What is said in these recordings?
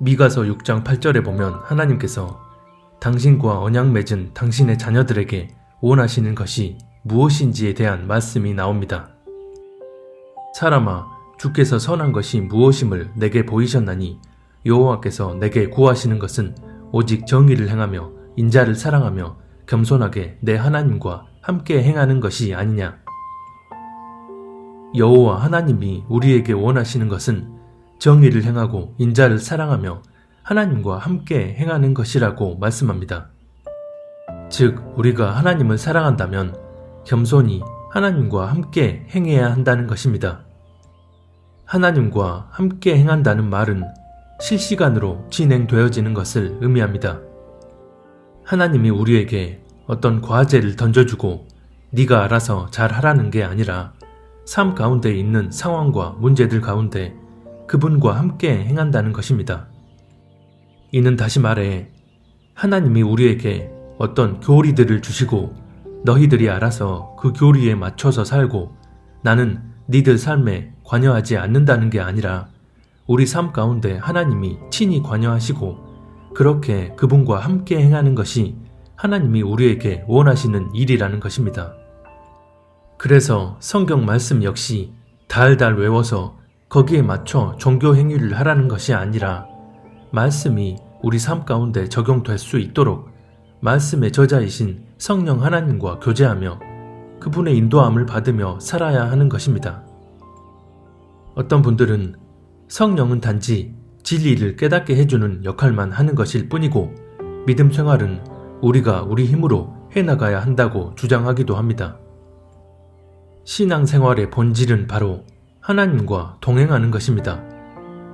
미가서 6장 8절에 보면 하나님께서 당신과 언약 맺은 당신의 자녀들에게 원하시는 것이 무엇인지에 대한 말씀이 나옵니다. 사람아, 주께서 선한 것이 무엇임을 내게 보이셨나니 여호와께서 내게 구하시는 것은 오직 정의를 행하며 인자를 사랑하며 겸손하게 내 하나님과 함께 행하는 것이 아니냐. 여호와 하나님이 우리에게 원하시는 것은 정의를 행하고 인자를 사랑하며 하나님과 함께 행하는 것이라고 말씀합니다. 즉, 우리가 하나님을 사랑한다면 겸손히 하나님과 함께 행해야 한다는 것입니다. 하나님과 함께 행한다는 말은 실시간으로 진행되어지는 것을 의미합니다. 하나님이 우리에게 어떤 과제를 던져주고 네가 알아서 잘 하라는 게 아니라 삶 가운데 있는 상황과 문제들 가운데 그분과 함께 행한다는 것입니다. 이는 다시 말해 하나님이 우리에게 어떤 교리들을 주시고 너희들이 알아서 그 교리에 맞춰서 살고 나는 니들 삶에 관여하지 않는다는 게 아니라 우리 삶 가운데 하나님이 친히 관여하시고 그렇게 그분과 함께 행하는 것이 하나님이 우리에게 원하시는 일이라는 것입니다. 그래서 성경 말씀 역시 달달 외워서 거기에 맞춰 종교 행위를 하라는 것이 아니라 말씀이 우리 삶 가운데 적용될 수 있도록 말씀의 저자이신 성령 하나님과 교제하며 그분의 인도함을 받으며 살아야 하는 것입니다. 어떤 분들은 성령은 단지 진리를 깨닫게 해주는 역할만 하는 것일 뿐이고 믿음 생활은 우리가 우리 힘으로 해나가야 한다고 주장하기도 합니다. 신앙생활의 본질은 바로 하나님과 동행하는 것입니다.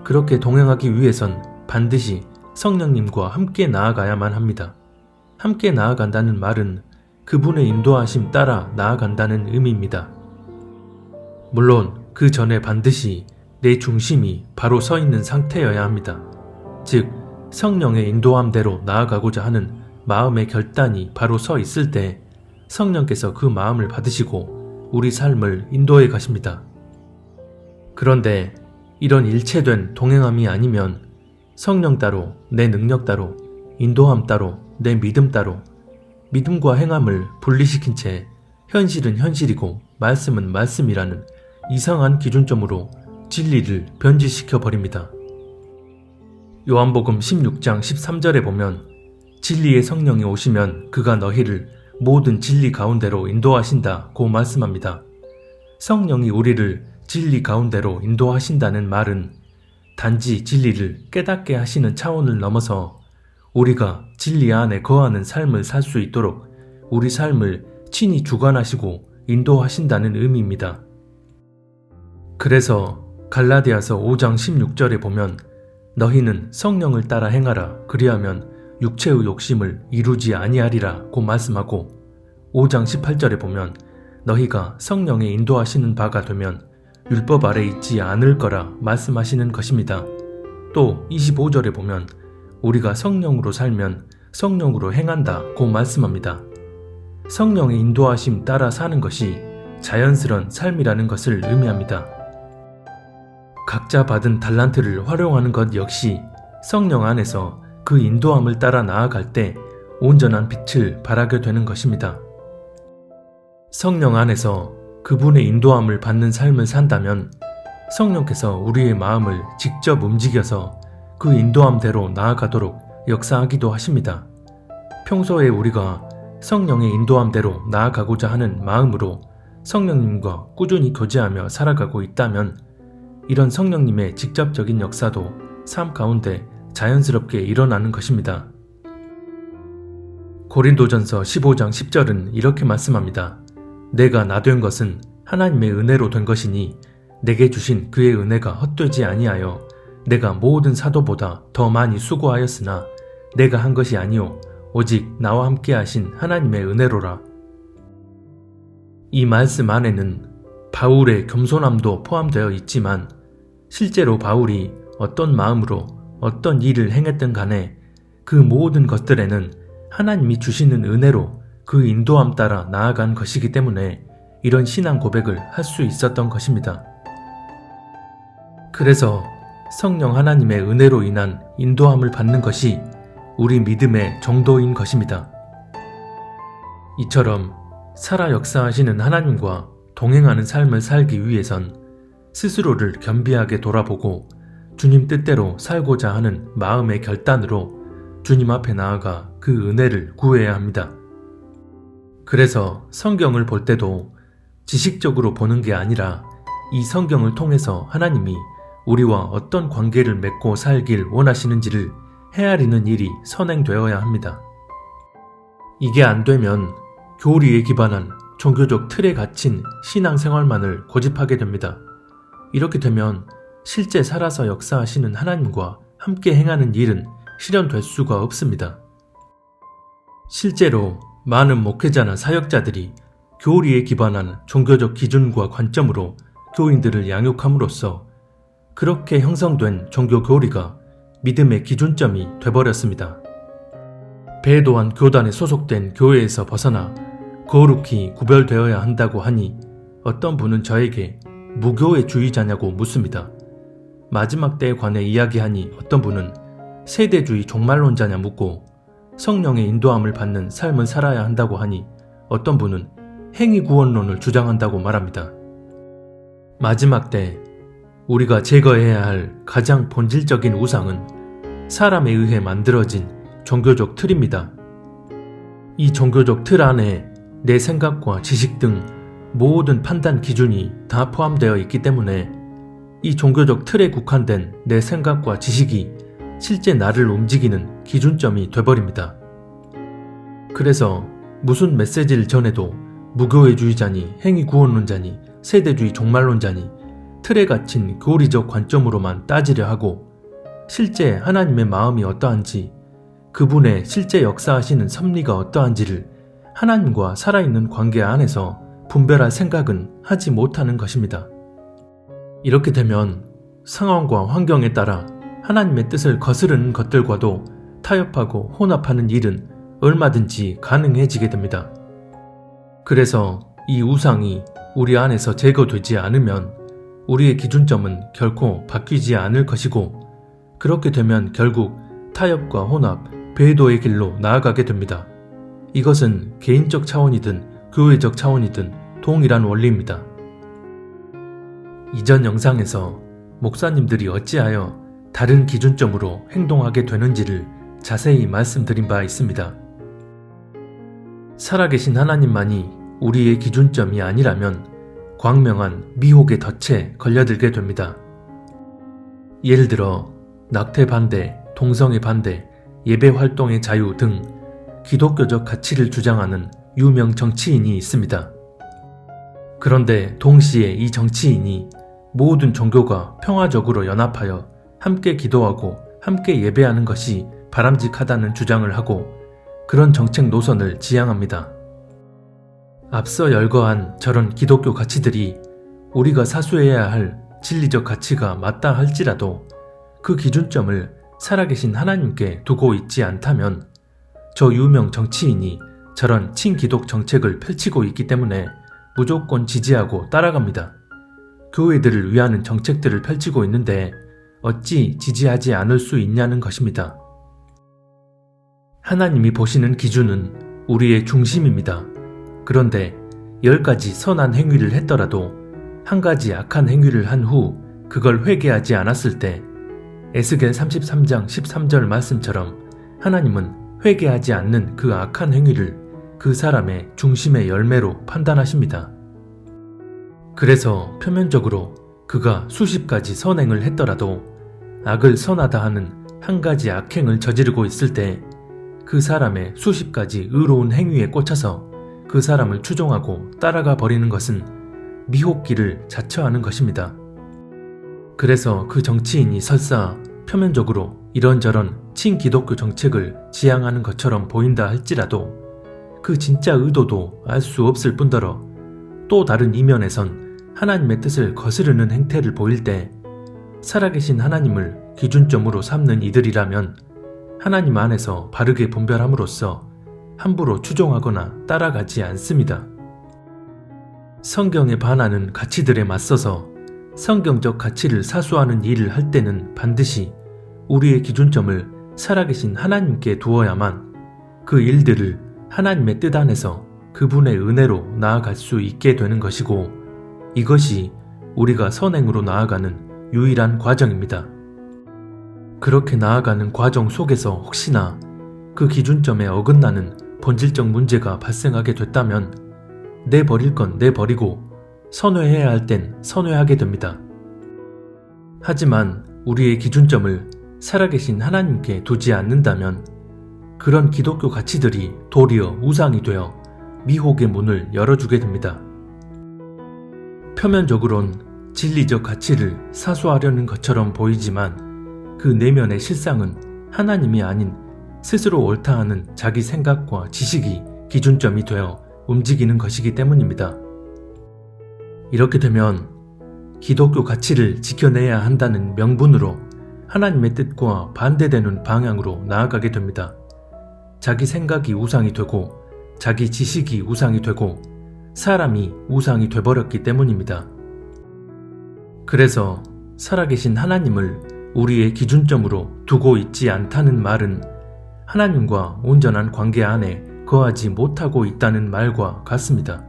그렇게 동행하기 위해선 반드시 성령님과 함께 나아가야만 합니다. 함께 나아간다는 말은 그분의 인도하심 따라 나아간다는 의미입니다. 물론 그 전에 반드시 내 중심이 바로 서 있는 상태여야 합니다. 즉, 성령의 인도함대로 나아가고자 하는 마음의 결단이 바로 서 있을 때 성령께서 그 마음을 받으시고 우리 삶을 인도해 가십니다. 그런데 이런 일체된 동행함이 아니면 성령 따로, 내 능력 따로, 인도함 따로, 내 믿음 따로, 믿음과 행함을 분리시킨 채 현실은 현실이고 말씀은 말씀이라는 이상한 기준점으로 진리를 변질시켜 버립니다. 요한복음 16장 13절에 보면 진리의 성령이 오시면 그가 너희를 모든 진리 가운데로 인도하신다고 말씀합니다. 성령이 우리를 진리 가운데로 인도하신다는 말은 단지 진리를 깨닫게 하시는 차원을 넘어서 우리가 진리 안에 거하는 삶을 살 수 있도록 우리 삶을 친히 주관하시고 인도하신다는 의미입니다. 그래서 갈라디아서 5장 16절에 보면 너희는 성령을 따라 행하라 그리하면 육체의 욕심을 이루지 아니하리라고 말씀하고 5장 18절에 보면 너희가 성령의 인도하시는 바가 되면 율법 아래 있지 않을 거라 말씀하시는 것입니다. 또 25절에 보면 우리가 성령으로 살면 성령으로 행한다고 말씀합니다. 성령의 인도하심 따라 사는 것이 자연스러운 삶이라는 것을 의미합니다. 각자 받은 달란트를 활용하는 것 역시 성령 안에서 그 인도함을 따라 나아갈 때 온전한 빛을 발하게 되는 것입니다. 성령 안에서 그분의 인도함을 받는 삶을 산다면 성령께서 우리의 마음을 직접 움직여서 그 인도함대로 나아가도록 역사하기도 하십니다. 평소에 우리가 성령의 인도함대로 나아가고자 하는 마음으로 성령님과 꾸준히 교제하며 살아가고 있다면 이런 성령님의 직접적인 역사도 삶 가운데 자연스럽게 일어나는 것입니다. 고린도전서 15장 10절은 이렇게 말씀합니다. 내가 나 된 것은 하나님의 은혜로 된 것이니 내게 주신 그의 은혜가 헛되지 아니하여 내가 모든 사도보다 더 많이 수고하였으나 내가 한 것이 아니요 오직 나와 함께 하신 하나님의 은혜로라. 이 말씀 안에는 바울의 겸손함도 포함되어 있지만 실제로 바울이 어떤 마음으로 어떤 일을 행했든 간에 그 모든 것들에는 하나님이 주시는 은혜로 그 인도함 따라 나아간 것이기 때문에 이런 신앙 고백을 할 수 있었던 것입니다. 그래서 성령 하나님의 은혜로 인한 인도함을 받는 것이 우리 믿음의 정도인 것입니다. 이처럼 살아 역사하시는 하나님과 동행하는 삶을 살기 위해선 스스로를 겸비하게 돌아보고 주님 뜻대로 살고자 하는 마음의 결단으로 주님 앞에 나아가 그 은혜를 구해야 합니다. 그래서 성경을 볼 때도 지식적으로 보는 게 아니라 이 성경을 통해서 하나님이 우리와 어떤 관계를 맺고 살길 원하시는지를 헤아리는 일이 선행되어야 합니다. 이게 안 되면 교리에 기반한 종교적 틀에 갇힌 신앙생활만을 고집하게 됩니다. 이렇게 되면 실제 살아서 역사하시는 하나님과 함께 행하는 일은 실현될 수가 없습니다. 실제로 많은 목회자나 사역자들이 교리에 기반한 종교적 기준과 관점으로 교인들을 양육함으로써 그렇게 형성된 종교 교리가 믿음의 기준점이 돼버렸습니다. 배도한 교단에 소속된 교회에서 벗어나 거룩히 구별되어야 한다고 하니 어떤 분은 저에게 무교회주의자냐고 묻습니다. 마지막 때에 관해 이야기하니 어떤 분은 세대주의 종말론자냐 묻고 성령의 인도함을 받는 삶을 살아야 한다고 하니 어떤 분은 행위구원론을 주장한다고 말합니다. 마지막 때 우리가 제거해야 할 가장 본질적인 우상은 사람에 의해 만들어진 종교적 틀입니다. 이 종교적 틀 안에 내 생각과 지식 등 모든 판단 기준이 다 포함되어 있기 때문에 이 종교적 틀에 국한된 내 생각과 지식이 실제 나를 움직이는 기준점이 돼버립니다. 그래서 무슨 메시지를 전해도 무교회주의자니 행위구원론자니 세대주의 종말론자니 틀에 갇힌 교리적 관점으로만 따지려 하고 실제 하나님의 마음이 어떠한지 그분의 실제 역사하시는 섭리가 어떠한지를 하나님과 살아있는 관계 안에서 분별할 생각은 하지 못하는 것입니다. 이렇게 되면 상황과 환경에 따라 하나님의 뜻을 거스르는 것들과도 타협하고 혼합하는 일은 얼마든지 가능해지게 됩니다. 그래서 이 우상이 우리 안에서 제거되지 않으면 우리의 기준점은 결코 바뀌지 않을 것이고 그렇게 되면 결국 타협과 혼합, 배도의 길로 나아가게 됩니다. 이것은 개인적 차원이든 교회적 차원이든 동일한 원리입니다. 이전 영상에서 목사님들이 어찌하여 다른 기준점으로 행동하게 되는지를 자세히 말씀드린 바 있습니다. 살아계신 하나님만이 우리의 기준점이 아니라면 광명한 미혹의 덫에 걸려들게 됩니다. 예를 들어 낙태 반대, 동성애 반대, 예배 활동의 자유 등 기독교적 가치를 주장하는 유명 정치인이 있습니다. 그런데 동시에 이 정치인이 모든 종교가 평화적으로 연합하여 함께 기도하고 함께 예배하는 것이 바람직하다는 주장을 하고 그런 정책 노선을 지향합니다. 앞서 열거한 저런 기독교 가치들이 우리가 사수해야 할 진리적 가치가 맞다 할지라도 그 기준점을 살아계신 하나님께 두고 있지 않다면 저 유명 정치인이 저런 친기독 정책을 펼치고 있기 때문에 무조건 지지하고 따라갑니다. 교회들을 위하는 정책들을 펼치고 있는데 어찌 지지하지 않을 수 있냐는 것입니다. 하나님이 보시는 기준은 우리의 중심입니다. 그런데 10가지 선한 행위를 했더라도 한 가지 악한 행위를 한 후 그걸 회개하지 않았을 때 에스겔 33장 13절 말씀처럼 하나님은 회개하지 않는 그 악한 행위를 그 사람의 중심의 열매로 판단하십니다. 그래서 표면적으로 그가 수십 가지 선행을 했더라도 악을 선하다 하는 한 가지 악행을 저지르고 있을 때 그 사람의 수십 가지 의로운 행위에 꽂혀서 그 사람을 추종하고 따라가 버리는 것은 미혹기를 자처하는 것입니다. 그래서 그 정치인이 설사 표면적으로 이런저런 친기독교 정책을 지향하는 것처럼 보인다 할지라도 그 진짜 의도도 알 수 없을 뿐더러 또 다른 이면에선 하나님의 뜻을 거스르는 행태를 보일 때 살아계신 하나님을 기준점으로 삼는 이들이라면 하나님 안에서 바르게 분별함으로써 함부로 추종하거나 따라가지 않습니다. 성경에 반하는 가치들에 맞서서 성경적 가치를 사수하는 일을 할 때는 반드시 우리의 기준점을 살아계신 하나님께 두어야만 그 일들을 하나님의 뜻 안에서 그분의 은혜로 나아갈 수 있게 되는 것이고, 이것이 우리가 선행으로 나아가는 유일한 과정입니다. 그렇게 나아가는 과정 속에서 혹시나 그 기준점에 어긋나는 본질적 문제가 발생하게 됐다면 내버릴 건 내버리고 선회해야 할 땐 선회하게 됩니다. 하지만 우리의 기준점을 살아계신 하나님께 두지 않는다면 그런 기독교 가치들이 도리어 우상이 되어 미혹의 문을 열어주게 됩니다. 표면적으론 진리적 가치를 사수하려는 것처럼 보이지만 그 내면의 실상은 하나님이 아닌 스스로 옳다 하는 자기 생각과 지식이 기준점이 되어 움직이는 것이기 때문입니다. 이렇게 되면 기독교 가치를 지켜내야 한다는 명분으로 하나님의 뜻과 반대되는 방향으로 나아가게 됩니다. 자기 생각이 우상이 되고 자기 지식이 우상이 되고 사람이 우상이 되어버렸기 때문입니다. 그래서 살아계신 하나님을 우리의 기준점으로 두고 있지 않다는 말은 하나님과 온전한 관계 안에 거하지 못하고 있다는 말과 같습니다.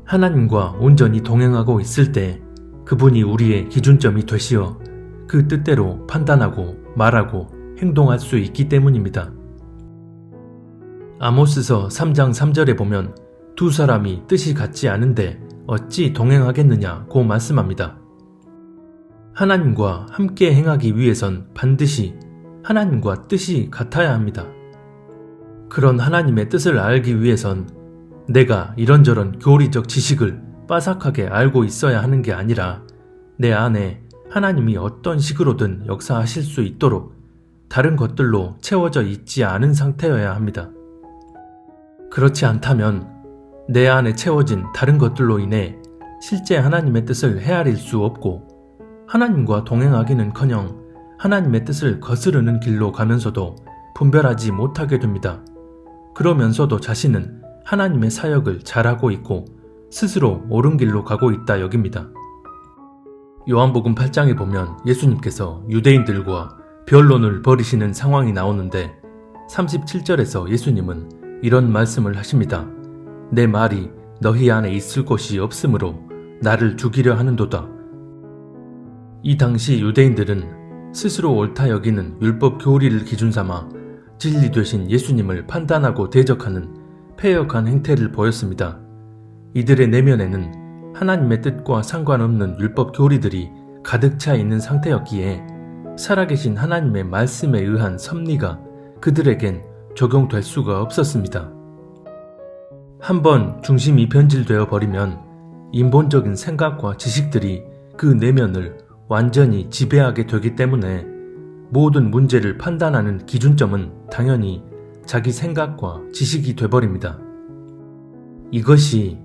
하나님과 온전히 동행하고 있을 때 그분이 우리의 기준점이 되시어 그 뜻대로 판단하고 말하고 행동할 수 있기 때문입니다. 아모스서 3장 3절에 보면 두 사람이 뜻이 같지 않은데 어찌 동행하겠느냐고 말씀합니다. 하나님과 함께 행하기 위해선 반드시 하나님과 뜻이 같아야 합니다. 그런 하나님의 뜻을 알기 위해선 내가 이런저런 교리적 지식을 빠삭하게 알고 있어야 하는 게 아니라 내 안에 하나님이 어떤 식으로든 역사하실 수 있도록 다른 것들로 채워져 있지 않은 상태여야 합니다. 그렇지 않다면 내 안에 채워진 다른 것들로 인해 실제 하나님의 뜻을 헤아릴 수 없고 하나님과 동행하기는커녕 하나님의 뜻을 거스르는 길로 가면서도 분별하지 못하게 됩니다. 그러면서도 자신은 하나님의 사역을 잘하고 있고 스스로 옳은 길로 가고 있다 여깁니다. 요한복음 8장에 보면 예수님께서 유대인들과 변론을 벌이시는 상황이 나오는데 37절에서 예수님은 이런 말씀을 하십니다. 내 말이 너희 안에 있을 곳이 없으므로 나를 죽이려 하는도다. 이 당시 유대인들은 스스로 옳다 여기는 율법 교리를 기준 삼아 진리 되신 예수님을 판단하고 대적하는 패역한 행태를 보였습니다. 이들의 내면에는 하나님의 뜻과 상관없는 율법 교리들이 가득 차 있는 상태였기에 살아계신 하나님의 말씀에 의한 섭리가 그들에겐 적용될 수가 없었습니다. 한번 중심이 변질되어 버리면 인본적인 생각과 지식들이 그 내면을 완전히 지배하게 되기 때문에 모든 문제를 판단하는 기준점은 당연히 자기 생각과 지식이 돼버립니다. 이것이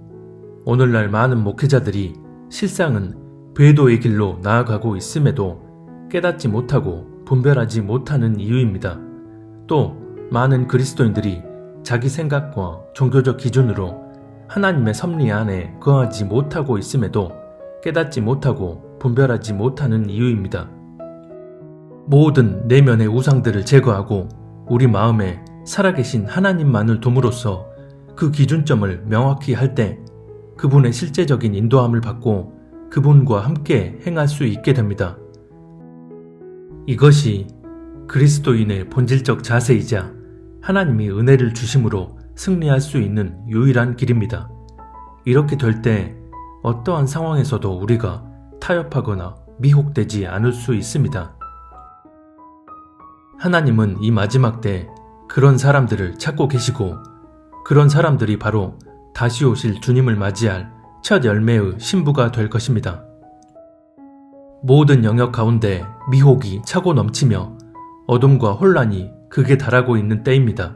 오늘날 많은 목회자들이 실상은 배도의 길로 나아가고 있음에도 깨닫지 못하고 분별하지 못하는 이유입니다. 또 많은 그리스도인들이 자기 생각과 종교적 기준으로 하나님의 섭리 안에 거하지 못하고 있음에도 깨닫지 못하고 분별하지 못하는 이유입니다. 모든 내면의 우상들을 제거하고 우리 마음에 살아계신 하나님만을 둠으로써 그 기준점을 명확히 할 때 그분의 실제적인 인도함을 받고 그분과 함께 행할 수 있게 됩니다. 이것이 그리스도인의 본질적 자세이자 하나님이 은혜를 주심으로 승리할 수 있는 유일한 길입니다. 이렇게 될 때 어떠한 상황에서도 우리가 타협하거나 미혹되지 않을 수 있습니다. 하나님은 이 마지막 때 그런 사람들을 찾고 계시고 그런 사람들이 바로 다시 오실 주님을 맞이할 첫 열매의 신부가 될 것입니다. 모든 영역 가운데 미혹이 차고 넘치며 어둠과 혼란이 극에 달하고 있는 때입니다.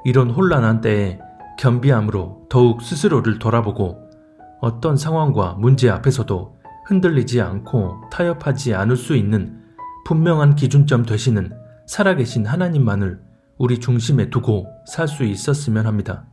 이런 혼란한 때에 겸비함으로 더욱 스스로를 돌아보고 어떤 상황과 문제 앞에서도 흔들리지 않고 타협하지 않을 수 있는 분명한 기준점 되시는 살아계신 하나님만을 우리 중심에 두고 살 수 있었으면 합니다.